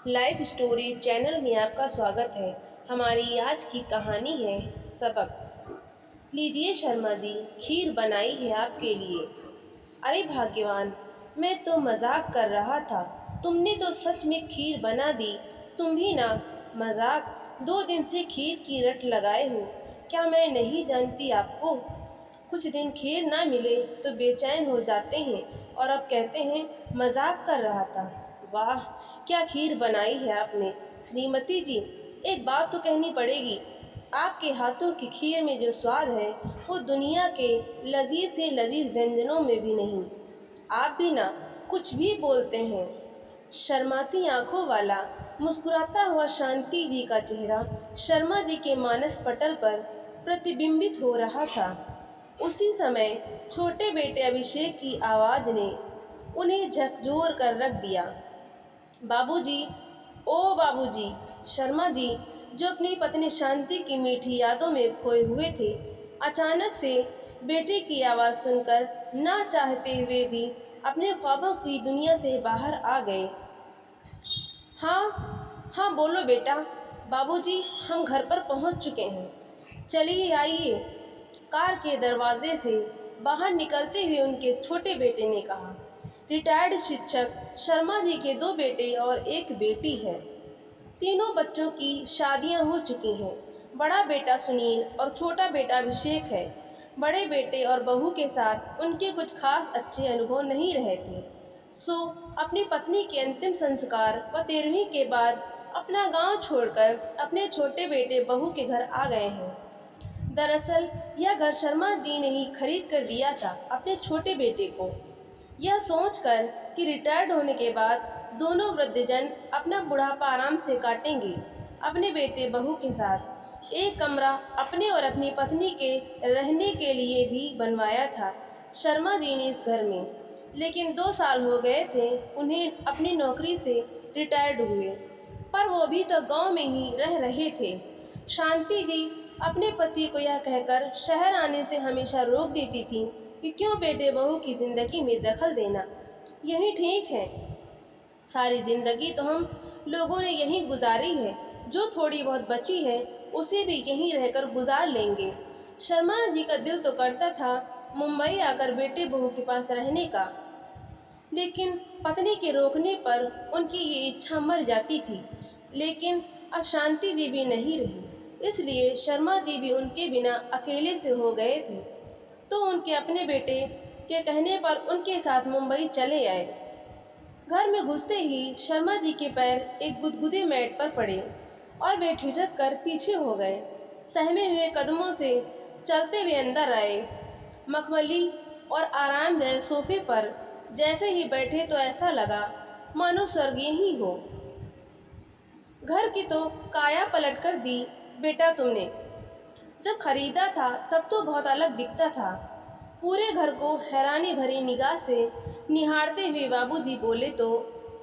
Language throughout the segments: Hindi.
लाइफ स्टोरी चैनल में आपका स्वागत है। हमारी आज की कहानी है सबक। लीजिए शर्मा जी, खीर बनाई है आपके लिए। अरे भाग्यवान, मैं तो मजाक कर रहा था, तुमने तो सच में खीर बना दी। तुम भी ना मजाक, 2 दिन से खीर की रट लगाए हो। क्या मैं नहीं जानती आपको? कुछ दिन खीर ना मिले तो बेचैन हो जाते हैं, और अब कहते हैं मजाक कर रहा था। वाह, क्या खीर बनाई है आपने श्रीमती जी। एक बात तो कहनी पड़ेगी, आपके हाथों की खीर में जो स्वाद है वो दुनिया के लजीज से लजीज व्यंजनों में भी नहीं। आप भी ना कुछ भी बोलते हैं। शर्माती आंखों वाला मुस्कुराता हुआ शांति जी का चेहरा शर्मा जी के मानस पटल पर प्रतिबिंबित हो रहा था। उसी समय छोटे बेटे अभिषेक की आवाज ने उन्हें झकझोर कर रख दिया। बाबूजी, ओ बाबूजी। शर्मा जी, जो अपनी पत्नी शांति की मीठी यादों में खोए हुए थे, अचानक से बेटे की आवाज़ सुनकर ना चाहते हुए भी अपने ख्वाबों की दुनिया से बाहर आ गए। हाँ हाँ, बोलो बेटा। बाबूजी, हम घर पर पहुंच चुके हैं, चलिए आइए। कार के दरवाजे से बाहर निकलते हुए उनके छोटे बेटे ने कहा। रिटायर्ड शिक्षक शर्मा जी के 2 बेटे और एक बेटी है। तीनों बच्चों की शादियां हो चुकी हैं। बड़ा बेटा सुनील और छोटा बेटा अभिषेक है। बड़े बेटे और बहू के साथ उनके कुछ खास अच्छे अनुभव नहीं रहे थे, सो अपनी पत्नी के अंतिम संस्कार व 13वीं के बाद अपना गांव छोड़कर अपने छोटे बेटे बहू के घर आ गए हैं। दरअसल यह घर शर्मा जी ने ही खरीद कर दिया था अपने छोटे बेटे को, यह सोचकर कि रिटायर्ड होने के बाद दोनों वृद्धजन अपना बुढ़ापा आराम से काटेंगे। अपने बेटे बहू के साथ एक कमरा अपने और अपनी पत्नी के रहने के लिए भी बनवाया था शर्मा जी ने इस घर में। लेकिन 2 साल हो गए थे उन्हें अपनी नौकरी से रिटायर्ड हुए, पर वो भी तो गांव में ही रह रहे थे। शांति जी अपने पति को यह कहकर शहर आने से हमेशा रोक देती थी कि क्यों बेटे बहू की ज़िंदगी में दखल देना, यही ठीक है। सारी ज़िंदगी तो हम लोगों ने यहीं गुजारी है, जो थोड़ी बहुत बची है उसे भी यहीं रहकर गुजार लेंगे। शर्मा जी का दिल तो करता था मुंबई आकर बेटे बहू के पास रहने का, लेकिन पत्नी के रोकने पर उनकी ये इच्छा मर जाती थी। लेकिन अब शांति जी भी नहीं रही, इसलिए शर्मा जी भी उनके बिना अकेले से हो गए थे, तो उनके अपने बेटे के कहने पर उनके साथ मुंबई चले आए। घर में घुसते ही शर्मा जी के पैर एक गुदगुदे मैट पर पड़े और वे ठिठक कर पीछे हो गए। सहमे हुए कदमों से चलते हुए अंदर आए। मखमली और आरामदायक सोफे पर जैसे ही बैठे तो ऐसा लगा मानो स्वर्ग ही हो। घर की तो काया पलट कर दी बेटा तुमने। जब खरीदा था तब तो बहुत अलग दिखता था। पूरे घर को हैरानी भरी निगाह से निहारते हुए बाबूजी बोले तो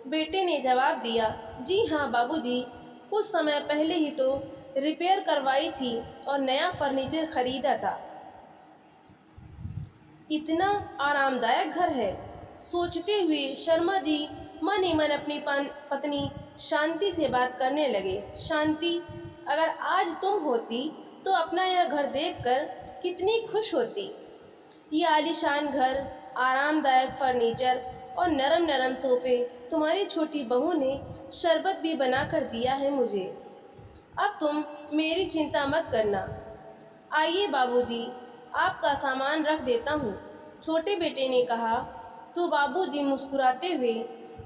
बेटे ने जवाब दिया, जी हाँ बाबूजी, कुछ समय पहले ही तो रिपेयर करवाई थी और नया फर्नीचर खरीदा था। इतना आरामदायक घर है, सोचते हुए शर्मा जी मन ही मन अपनी पत्नी शांति से बात करने लगे। शांति, अगर आज तुम होती तो अपना यह घर देखकर कितनी खुश होती। ये आलीशान घर, आरामदायक फर्नीचर और नरम नरम सोफे तुम्हारी छोटी बहू ने शरबत भी बना कर दिया है मुझे। अब तुम मेरी चिंता मत करना। आइए बाबूजी, आपका सामान रख देता हूँ, छोटे बेटे ने कहा। तो बाबूजी मुस्कुराते हुए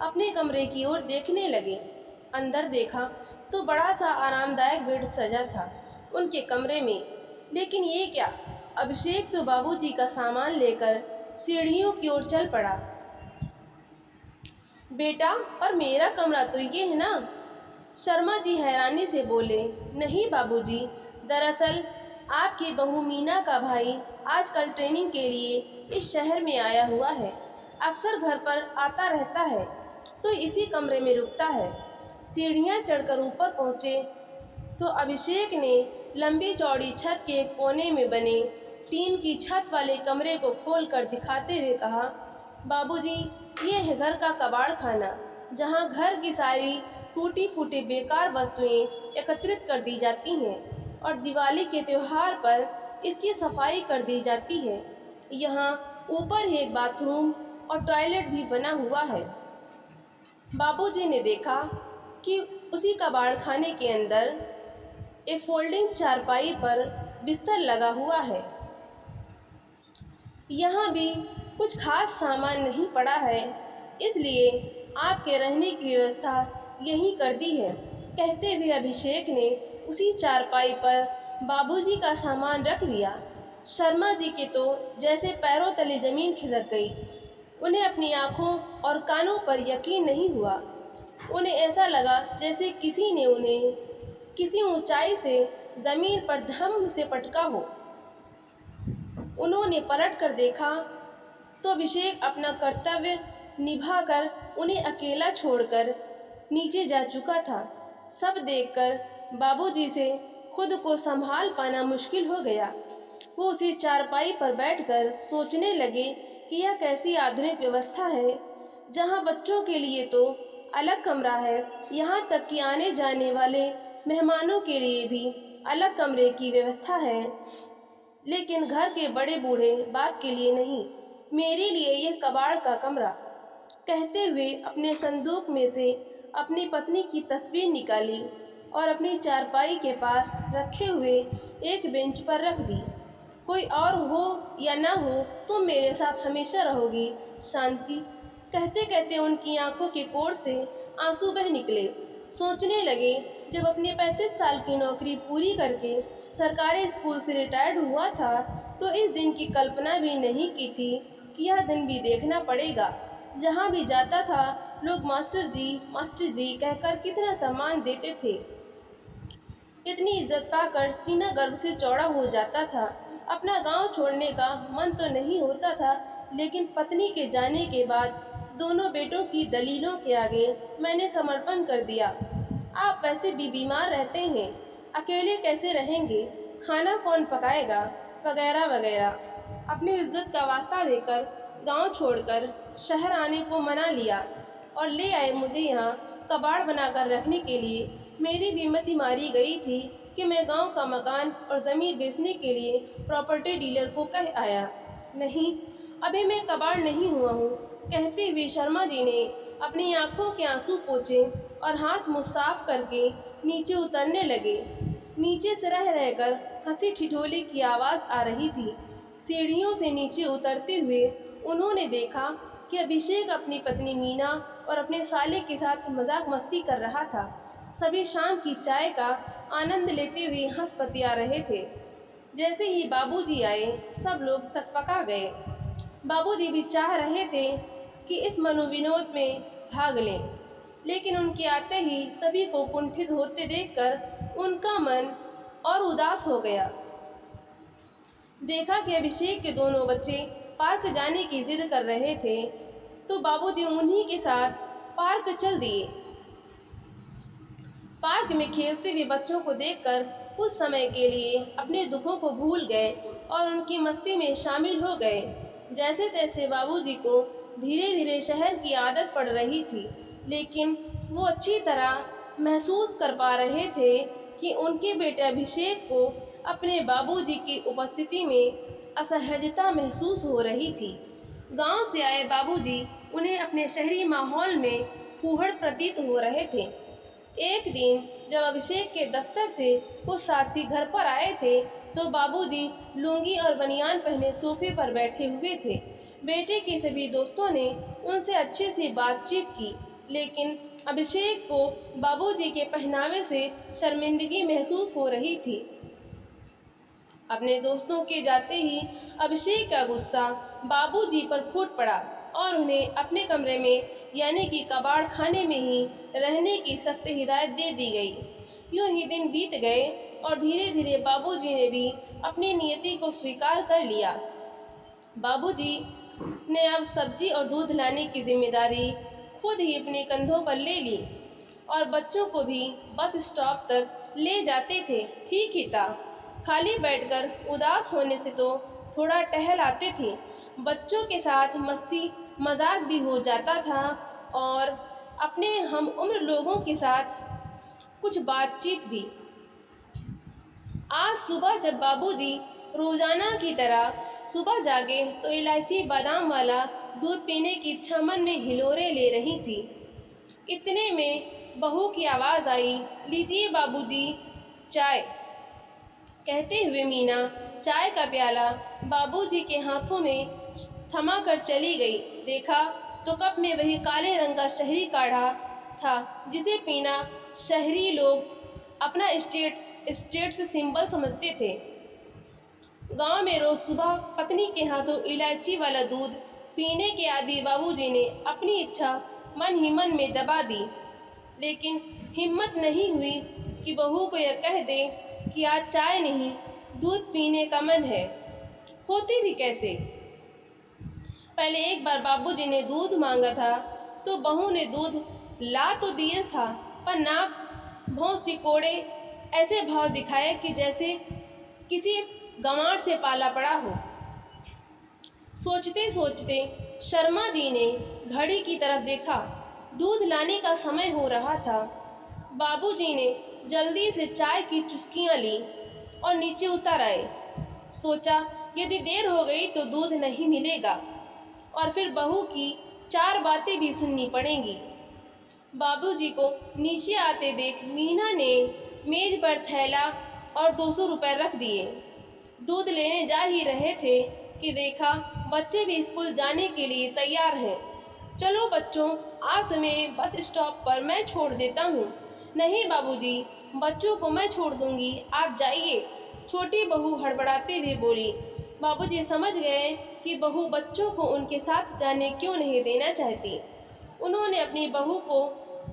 अपने कमरे की ओर देखने लगे। अंदर देखा तो बड़ा सा आरामदायक बेड सजा था उनके कमरे में। लेकिन ये क्या, अभिषेक तो बाबूजी का सामान लेकर सीढ़ियों की ओर चल पड़ा। बेटा, पर मेरा कमरा तो ये है ना? शर्मा जी हैरानी से बोले। नहीं बाबूजी, दरअसल आपकी बहू मीना का भाई आजकल ट्रेनिंग के लिए इस शहर में आया हुआ है। अक्सर घर पर आता रहता है तो इसी कमरे में रुकता है। सीढ़ियाँ चढ़कर ऊपर पहुँचे तो अभिषेक ने लंबी चौड़ी छत के कोने में बने टीन की छत वाले कमरे को खोलकर दिखाते हुए कहा, बाबूजी, ये है घर का कबाड़ खाना, जहाँ घर की सारी टूटी फूटी बेकार वस्तुएं एकत्रित कर दी जाती हैं और दिवाली के त्यौहार पर इसकी सफाई कर दी जाती है। यहाँ ऊपर ही एक बाथरूम और टॉयलेट भी बना हुआ है। बाबूजी ने देखा कि उसी कबाड़ खाने के अंदर एक फोल्डिंग चारपाई पर बिस्तर लगा हुआ है। यहाँ भी कुछ खास सामान नहीं पड़ा है, इसलिए आपके रहने की व्यवस्था यहीं कर दी है। कहते हुए अभिषेक ने उसी चारपाई पर बाबूजी का सामान रख दिया। शर्मा जी के तो जैसे पैरों तले जमीन खिसक गई। उन्हें अपनी आँखों और कानों पर यकीन नहीं हुआ। उन्हें ऐसा लगा जैसे किसी ने उन्हें किसी ऊंचाई से जमीन पर धम से पटका हो। उन्होंने पलट कर देखा तो अभिषेक अपना कर्तव्य निभाकर उन्हें अकेला छोड़कर नीचे जा चुका था। सब देखकर बाबूजी से खुद को संभाल पाना मुश्किल हो गया। वो उसी चारपाई पर बैठकर सोचने लगे कि यह कैसी आधुनिक व्यवस्था है, जहाँ बच्चों के लिए तो अलग कमरा है, यहाँ तक कि आने जाने वाले मेहमानों के लिए भी अलग कमरे की व्यवस्था है, लेकिन घर के बड़े बूढ़े बाप के लिए नहीं। मेरे लिए यह कबाड़ का कमरा। कहते हुए अपने संदूक में से अपनी पत्नी की तस्वीर निकाली और अपनी चारपाई के पास रखे हुए एक बेंच पर रख दी। कोई और हो या ना हो, तुम मेरे साथ हमेशा रहोगी, शांति। कहते कहते उनकी आंखों के कोर से आंसू बह निकले। सोचने लगे, जब अपनी 35 साल की नौकरी पूरी करके सरकारी स्कूल से रिटायर्ड हुआ था तो इस दिन की कल्पना भी नहीं की थी कि यह दिन भी देखना पड़ेगा। जहाँ भी जाता था लोग मास्टर जी कहकर कितना सम्मान देते थे। इतनी इज्जत पाकर सीना गर्व से चौड़ा हो जाता था। अपना गांव छोड़ने का मन तो नहीं होता था, लेकिन पत्नी के जाने के बाद दोनों बेटों की दलीलों के आगे मैंने समर्पण कर दिया। आप वैसे भी बीमार रहते हैं, अकेले कैसे रहेंगे, खाना कौन पकाएगा, वगैरह वगैरह। अपनी इज्जत का वास्ता देकर गांव छोड़कर शहर आने को मना लिया और ले आए मुझे यहाँ कबाड़ बनाकर रखने के लिए। मेरी भी मति मारी गई थी कि मैं गांव का मकान और ज़मीन बेचने के लिए प्रॉपर्टी डीलर को कह आया। नहीं, अभी मैं कबाड़ नहीं हुआ हूँ। कहते हुए शर्मा जी ने अपनी आंखों के आंसू पोंछे और हाथ मुँह साफ करके नीचे उतरने लगे। नीचे से रह रहकर हंसी ठिठोली की आवाज़ आ रही थी। सीढ़ियों से नीचे उतरते हुए उन्होंने देखा कि अभिषेक अपनी पत्नी मीना और अपने साले के साथ मजाक मस्ती कर रहा था। सभी शाम की चाय का आनंद लेते हुए हंस पतिया रहे थे। जैसे ही बाबूजी आए, सब लोग सकपका गए। बाबूजी भी चाह रहे थे कि इस मनोविनोद में भाग लें, लेकिन उनके आते ही सभी को कुंठित होते देखकर उनका मन और उदास हो गया। देखा कि अभिषेक के दोनों बच्चे पार्क जाने की जिद कर रहे थे, तो बाबूजी उन्हीं के साथ पार्क चल दिए। पार्क में खेलते हुए बच्चों को देखकर कुछ समय के लिए अपने दुखों को भूल गए और उनकी मस्ती में शामिल हो गए। जैसे तैसे बाबूजी को धीरे धीरे शहर की आदत पड़ रही थी, लेकिन वो अच्छी तरह महसूस कर पा रहे थे कि उनके बेटे अभिषेक को अपने बाबूजी की उपस्थिति में असहजता महसूस हो रही थी। गांव से आए बाबूजी उन्हें अपने शहरी माहौल में फूहड़ प्रतीत हो रहे थे। एक दिन जब अभिषेक के दफ्तर से कुछ साथी घर पर आए थे, तो बाबूजी लुंगी और बनियान पहने सोफे पर बैठे हुए थे। बेटे के सभी दोस्तों ने उनसे अच्छे से बातचीत की, लेकिन अभिषेक को बाबूजी के पहनावे से शर्मिंदगी महसूस हो रही थी। अपने दोस्तों के जाते ही अभिषेक का गुस्सा बाबूजी पर फूट पड़ा और उन्हें अपने कमरे में यानी कि कबाड़ खाने में ही रहने की सख्त हिदायत दे दी गई। यूं ही दिन बीत गए और धीरे धीरे बाबूजी ने भी अपनी नियति को स्वीकार कर लिया। बाबूजी ने अब सब्जी और दूध लाने की जिम्मेदारी खुद ही अपने कंधों पर ले ली और बच्चों को भी बस स्टॉप तक ले जाते थे। ठीक ही था, खाली बैठकर उदास होने से तो थोड़ा टहल आते थे। बच्चों के साथ मस्ती मजाक भी हो जाता था और अपने हम उम्र लोगों के साथ कुछ बातचीत भी। आज सुबह जब बाबूजी रोजाना की तरह सुबह जागे तो इलायची बादाम वाला दूध पीने की इच्छा मन में हिलोरे ले रही थी। इतने में बहू की आवाज़ आई, लीजिए बाबूजी चाय। कहते हुए मीना चाय का प्याला बाबूजी के हाथों में थमा कर चली गई। देखा तो कप में वही काले रंग का शहरी काढ़ा था जिसे पीना शहरी लोग अपना स्टेटस सिंबल समझते थे। गांव में रोज सुबह पत्नी के हाथों इलायची वाला दूध पीने के आदी बाबूजी ने अपनी इच्छा मन ही मन में दबा दी, लेकिन हिम्मत नहीं हुई कि बहू को यह कह दे कि आज चाय नहीं दूध पीने का मन है। होती भी कैसे? पहले एक बार बाबूजी ने दूध मांगा था तो बहू ने दूध ला तो दिया था, पर नाक भौं सिकोड़े ऐसे भाव दिखाए कि जैसे किसी गंवार से पाला पड़ा हो। सोचते सोचते शर्मा जी ने घड़ी की तरफ देखा। दूध लाने का समय हो रहा था। बाबूजी ने जल्दी से चाय की चुस्कियां ली और नीचे उतर आए। सोचा यदि देर हो गई तो दूध नहीं मिलेगा और फिर बहू की 4 बातें भी सुननी पड़ेंगी। बाबूजी को नीचे आते देख मीना ने मेज पर थैला और 200 रुपये रख दिए। दूध लेने जा ही रहे थे कि देखा बच्चे भी स्कूल जाने के लिए तैयार हैं। चलो बच्चों, आज तुम्हें बस स्टॉप पर मैं छोड़ देता हूँ। नहीं बाबूजी, बच्चों को मैं छोड़ दूँगी, आप जाइए, छोटी बहू हड़बड़ाते हुए बोली। बाबूजी समझ गए कि बहू बच्चों को उनके साथ जाने क्यों नहीं देना चाहती। उन्होंने अपनी बहू को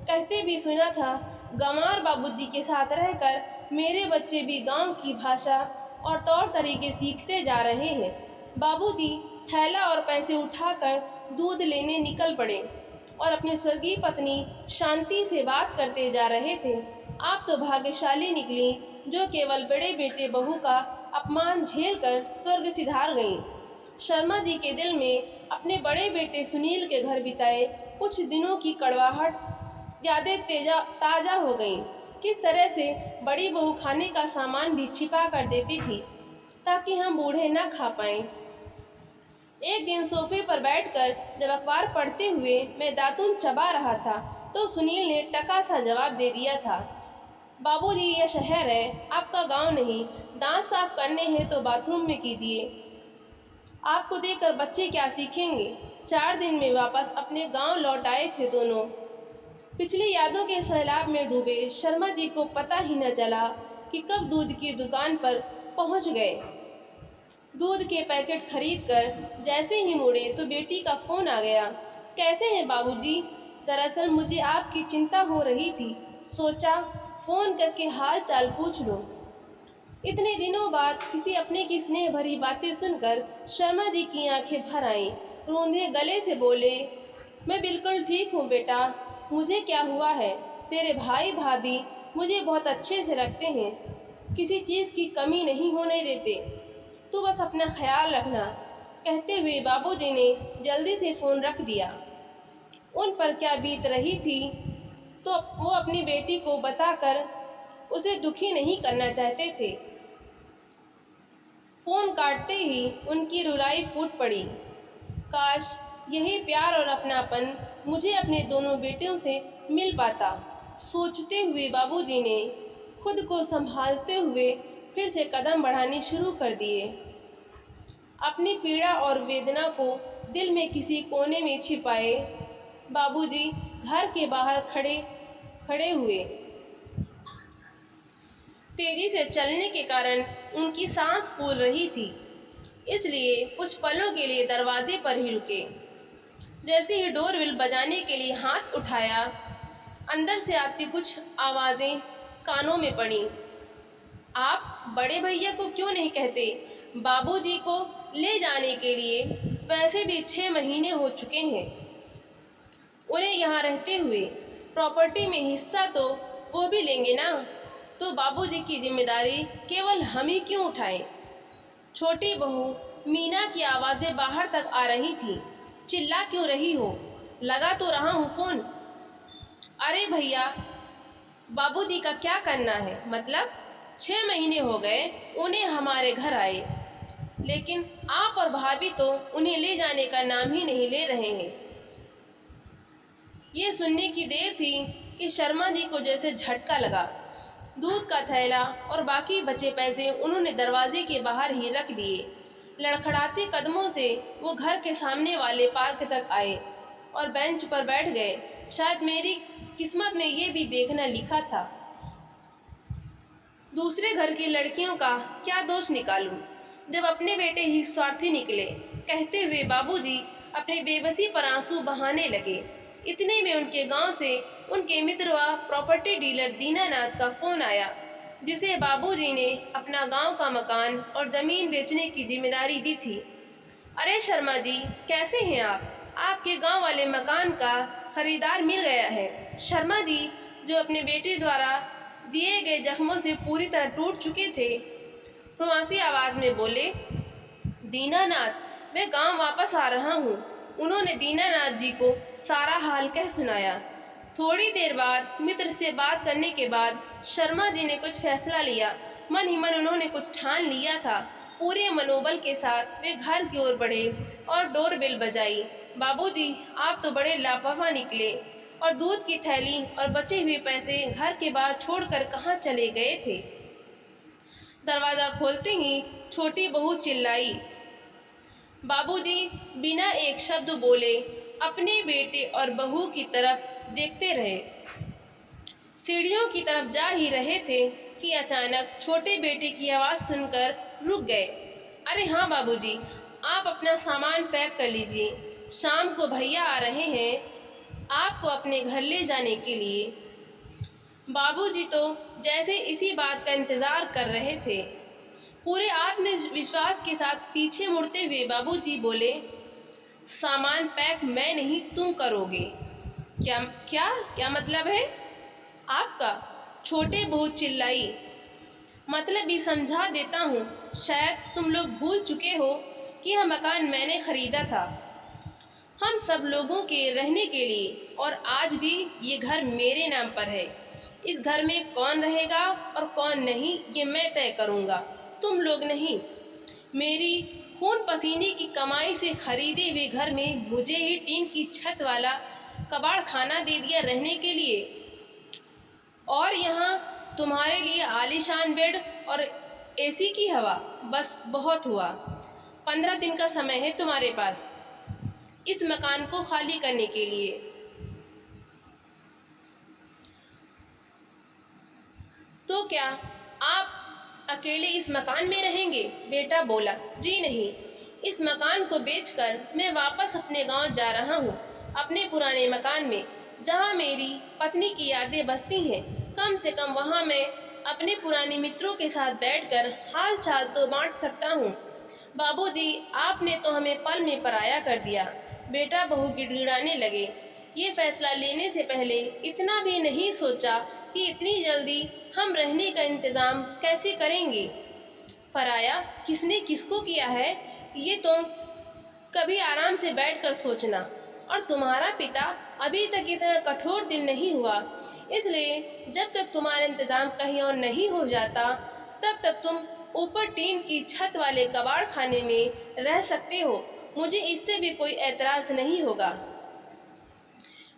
कहते भी सुना था, गंवार बाबूजी के साथ रहकर मेरे बच्चे भी गांव की भाषा और तौर तरीके सीखते जा रहे हैं। बाबूजी थैला और पैसे उठाकर दूध लेने निकल पड़े और अपनी स्वर्गीय पत्नी शांति से बात करते जा रहे थे। आप तो भाग्यशाली निकली जो केवल बड़े बेटे बहू का अपमान झेलकर स्वर्ग सिधार गईं। शर्मा जी के दिल में अपने बड़े बेटे सुनील के घर बिताए कुछ दिनों की कड़वाहट ज़्यादा ताज़ा हो गई। किस तरह से बड़ी बहू खाने का सामान भी छिपा कर देती थी ताकि हम बूढ़े न खा पाएं। एक दिन सोफे पर बैठकर जब अखबार पढ़ते हुए मैं दातुन चबा रहा था तो सुनील ने टका सा जवाब दे दिया था, बाबूजी यह शहर है, आपका गांव नहीं। दांत साफ करने हैं तो बाथरूम में कीजिए। आपको देखकर बच्चे क्या सीखेंगे। 4 दिन में वापस अपने गांव लौट आए थे दोनों। पिछली यादों के सैलाब में डूबे शर्मा जी को पता ही न चला कि कब दूध की दुकान पर पहुंच गए। दूध के पैकेट खरीदकर जैसे ही मुड़े तो बेटी का फ़ोन आ गया। कैसे हैं बाबूजी? दरअसल मुझे आपकी चिंता हो रही थी, सोचा फ़ोन करके हाल चाल पूछ लूं। इतने दिनों बाद किसी अपने की स्नेह भरी बातें सुनकर शर्मा जी की आंखें भर आईं। रूंधे गले से बोले, मैं बिल्कुल ठीक हूँ बेटा, मुझे क्या हुआ है? तेरे भाई भाभी मुझे बहुत अच्छे से रखते हैं, किसी चीज़ की कमी नहीं होने देते, तू बस अपना ख्याल रखना। कहते हुए बाबूजी ने जल्दी से फ़ोन रख दिया। उन पर क्या बीत रही थी तो वो अपनी बेटी को बताकर उसे दुखी नहीं करना चाहते थे। फ़ोन काटते ही उनकी रुलाई फूट पड़ी। काश यही प्यार और अपनापन मुझे अपने दोनों बेटियों से मिल पाता। सोचते हुए बाबूजी ने खुद को संभालते हुए फिर से कदम बढ़ाने शुरू कर दिए। अपनी पीड़ा और वेदना को दिल में किसी कोने में छिपाए बाबूजी घर के बाहर खड़े हुए। तेजी से चलने के कारण उनकी सांस फूल रही थी, इसलिए कुछ पलों के लिए दरवाजे पर ही रुके। जैसे ही डोरबेल बजाने के लिए हाथ उठाया, अंदर से आती कुछ आवाज़ें कानों में पड़ी। आप बड़े भैया को क्यों नहीं कहते? बाबूजी को ले जाने के लिए वैसे भी 6 महीने हो चुके हैं उन्हें यहाँ रहते हुए। प्रॉपर्टी में हिस्सा तो वो भी लेंगे ना, तो बाबूजी की जिम्मेदारी केवल हम ही क्यों उठाएं? छोटी बहू मीना की आवाज़ें बाहर तक आ रही थी। चिल्ला क्यों रही हो? लगा तो रहा हूँ फ़ोन। अरे भैया, बाबूजी का क्या करना है, मतलब 6 महीने हो गए उन्हें हमारे घर आए, लेकिन आप और भाभी तो उन्हें ले जाने का नाम ही नहीं ले रहे हैं। ये सुनने की देर थी कि शर्मा जी को जैसे झटका लगा। दूध का थैला और बाकी बचे पैसे उन्होंने दरवाजे के बाहर ही रख दिए। लड़खड़ाते कदमों से वो घर के सामने वाले पार्क तक आए और बेंच पर बैठ गए। शायद मेरी किस्मत में ये भी देखना लिखा था। दूसरे घर की लड़कियों का क्या दोष निकालूं, जब अपने बेटे ही स्वार्थी निकले, कहते हुए बाबूजी अपनी बेबसी पर आंसू बहाने लगे। इतने में उनके गांव से उनके मित्र व प्रॉपर्टी डीलर दीनानाथ का फोन आया, जिसे बाबूजी ने अपना गांव का मकान और ज़मीन बेचने की जिम्मेदारी दी थी। अरे शर्मा जी, कैसे हैं आप? आपके गांव वाले मकान का खरीदार मिल गया है। शर्मा जी, जो अपने बेटे द्वारा दिए गए जख्मों से पूरी तरह टूट चुके थे, रुआसी आवाज़ में बोले, दीनानाथ, मैं गांव वापस आ रहा हूँ। उन्होंने दीनानाथ जी को सारा हाल कह सुनाया। थोड़ी देर बाद मित्र से बात करने के बाद शर्मा जी ने कुछ फैसला लिया। मन ही मन उन्होंने कुछ ठान लिया था। पूरे मनोबल के साथ वे घर की ओर बढ़े और डोरबेल बजाई। बाबूजी, आप तो बड़े लापरवाह निकले और दूध की थैली और बचे हुए पैसे घर के बाहर छोड़कर कहाँ चले गए थे? दरवाज़ा खोलते ही छोटी बहू चिल्लाई। बाबूजी बिना एक शब्द बोले अपने बेटे और बहू की तरफ देखते रहे। सीढ़ियों की तरफ जा ही रहे थे कि अचानक छोटे बेटे की आवाज़ सुनकर रुक गए। अरे हाँ बाबूजी, आप अपना सामान पैक कर लीजिए। शाम को भैया आ रहे हैं आपको अपने घर ले जाने के लिए। बाबूजी तो जैसे इसी बात का इंतज़ार कर रहे थे। पूरे आत्मविश्वास के साथ पीछे मुड़ते हुए बाबूजी बोले, सामान पैक मैं नहीं, तुम करोगे। क्या क्या क्या मतलब है आपका? छोटे बहू चिल्लाई। मतलब भी समझा देता हूँ, शायद तुम लोग भूल चुके हो कि यह मकान मैंने खरीदा था हम सब लोगों के रहने के लिए, और आज भी ये घर मेरे नाम पर है। इस घर में कौन रहेगा और कौन नहीं, ये मैं तय करूँगा, तुम लोग नहीं। मेरी खून पसीने की कमाई से खरीदे हुए घर में मुझे ही टीन की छत वाला कबाड़ खाना दे दिया रहने के लिए, और यहाँ तुम्हारे लिए आलीशान बेड और एसी की हवा। बस बहुत हुआ। 15 दिन का समय है तुम्हारे पास इस मकान को खाली करने के लिए। तो क्या आप अकेले इस मकान में रहेंगे? बेटा बोला, जी नहीं, इस मकान को बेचकर मैं वापस अपने गांव जा रहा हूँ, अपने पुराने मकान में, जहाँ मेरी पत्नी की यादें बसती हैं। कम से कम वहाँ मैं अपने पुराने मित्रों के साथ बैठकर हाल चाल तो बांट सकता हूँ। बाबूजी, आपने तो हमें पल में पराया कर दिया। बेटा बहू गिड़गिड़ाने लगे। ये फैसला लेने से पहले इतना भी नहीं सोचा कि इतनी जल्दी हम रहने का इंतज़ाम कैसे करेंगे। पराया किसने किसको किया है, ये तुम कभी आराम से बैठकर सोचना। और तुम्हारा पिता अभी तक इतना कठोर दिल नहीं हुआ, इसलिए जब तक तुम्हारा इंतज़ाम कहीं और नहीं हो जाता, तब तक तुम ऊपर टीन की छत वाले कबाड़ खाने में रह सकते हो। मुझे इससे भी कोई एतराज़ नहीं होगा।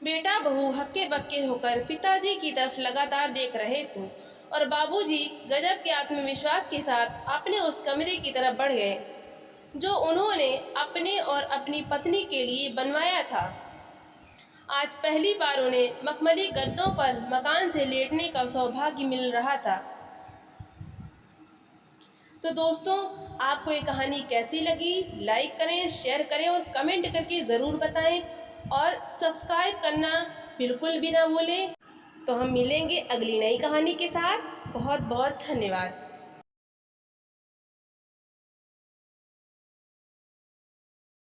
बेटा बहू हक्के बक्के होकर पिताजी की तरफ लगातार देख रहे थे, और बाबूजी गजब के आत्मविश्वास के साथ अपने उस कमरे की तरफ बढ़ गए जो उन्होंने अपने और अपनी पत्नी के लिए बनवाया था। आज पहली बार उन्हें मखमली गद्दों पर मकान से लेटने का सौभाग्य मिल रहा था। तो दोस्तों, आपको ये कहानी कैसी लगी? लाइक करें, शेयर करें और कमेंट करके ज़रूर बताएं, और सब्सक्राइब करना बिल्कुल भी ना भूलें। तो हम मिलेंगे अगली नई कहानी के साथ। बहुत बहुत धन्यवाद।